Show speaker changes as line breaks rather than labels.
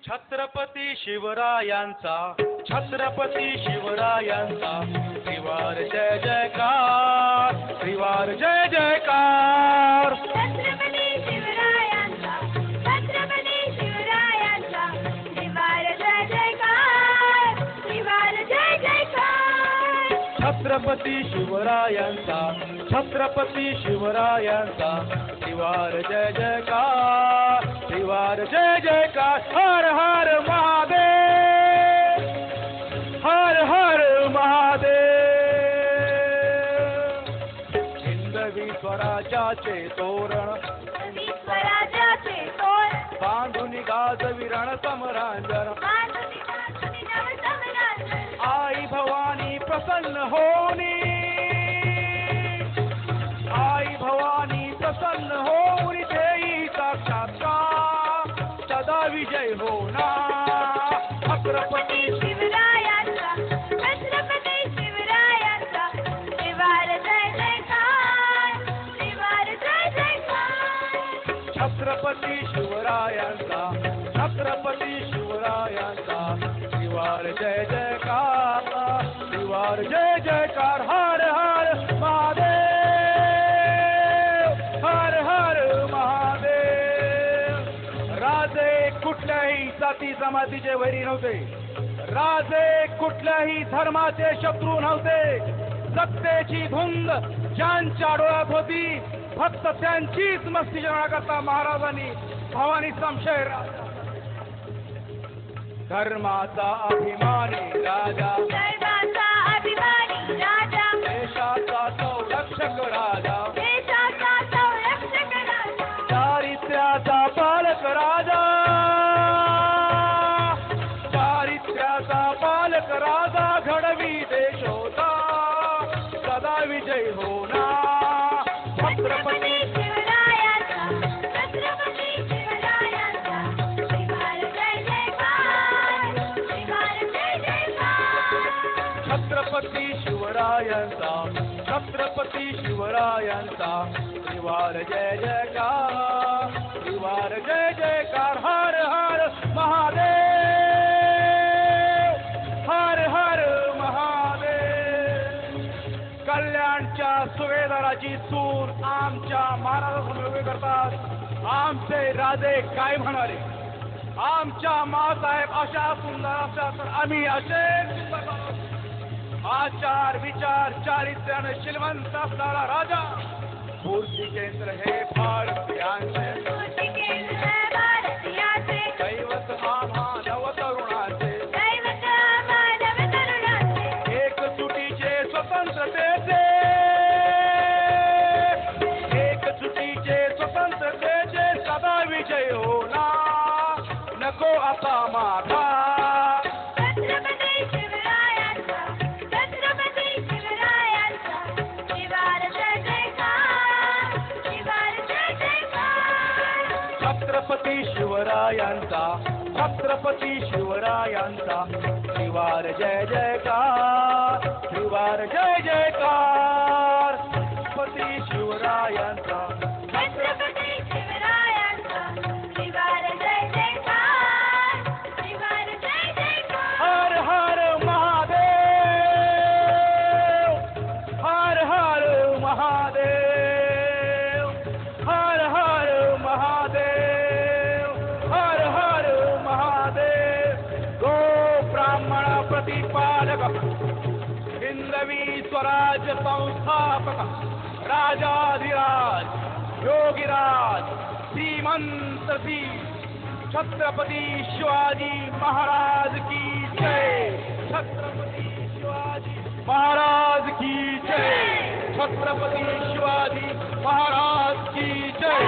छत्रपती शिवरायांचा छत्रपती शिवरायांचा त्रिवार जय जयकार त्रिवार जय जयकार
छत्रपती शिवरायांचा त्रिवार जय जयकार त्रिवार जय जयकार
छत्रपती शिवरायांचा त्रिवार जय जयकार त्रिवार जय जयकार हर हर महादेव हर हर महादेव हिंदवी स्वराज्याचे तोरण
स्वराज्याचे तोरण
बांधून गाजवी रण समरांजन आई भवानी प्रसन्न होनी आई भवानी प्रसन्न होनी देई साक्षात्कार सदा विजय होना छत्रपती
शिवरायांचा त्रिवार जय जयकार त्रिवार जय जयकार
छत्रपती शिवरायांचा त्रिवार जय जयकार त्रिवार जय जयकार हर हर महादेव हर हर महादेव राजे कुठल्याही जाती जमातीचे वैरी नव्हते राजे कुठल्याही धर्माचे शत्रू नव्हते सत्तेची धुंद ज्यांच्या डोळ्यात होती फक्त त्यांचीच मस्ती करता महाराजांनी भवानी संशय धर्माचा अभिमानी राजा
धर्माचा अभिमानी राजा
देशाचा संरक्षक राजा चारित्र्याचा पालक राजा घडवी देश होता सदा विजय होना छत्रपती
शिवरायांचा त्रिवार जय जयकार त्रिवार जय जयकार
छत्रपती शिवरायांचा त्रिवार जय जयकार त्रिवार जय जयकार हर हर महादेव हर हर महादेव कल्याणच्या सुभेदाराची सूर आमच्या महाराजांसमोर उभे करतात आमचे राजे काय म्हणाले आमच्या मासाहेब अशा सुंदर अशा तर आम्ही असे आचार विचार चारित्र्याने श्रीमंत असणारा राजा मूर्ती केंद्र हे भारतीयांचे दैवत आम्हा नवतरुणाचे एकजुटीचे स्वतंत्रतेचे सदा विजय होना नको आता माझा छत्रपती शिवरायांचा त्रिवार जय जयकार त्रिवार जय जयकार छत्रपती शिवरायांचा
त्रिवार जय जयकार त्रिवार जय जयकार
हर हर महादेव हर हर महादेव हर हर महादेव हर हर महादेव गो ब्राह्मण प्रतिपालक हिंदवी स्वराज्य संस्थापक राजाधिराज योगीराज श्रीमंत श्री छत्रपती शिवाजी महाराज की जय छत्रपती शिवाजी महाराज की जय छत्रपती शिवाजी महाराज की जय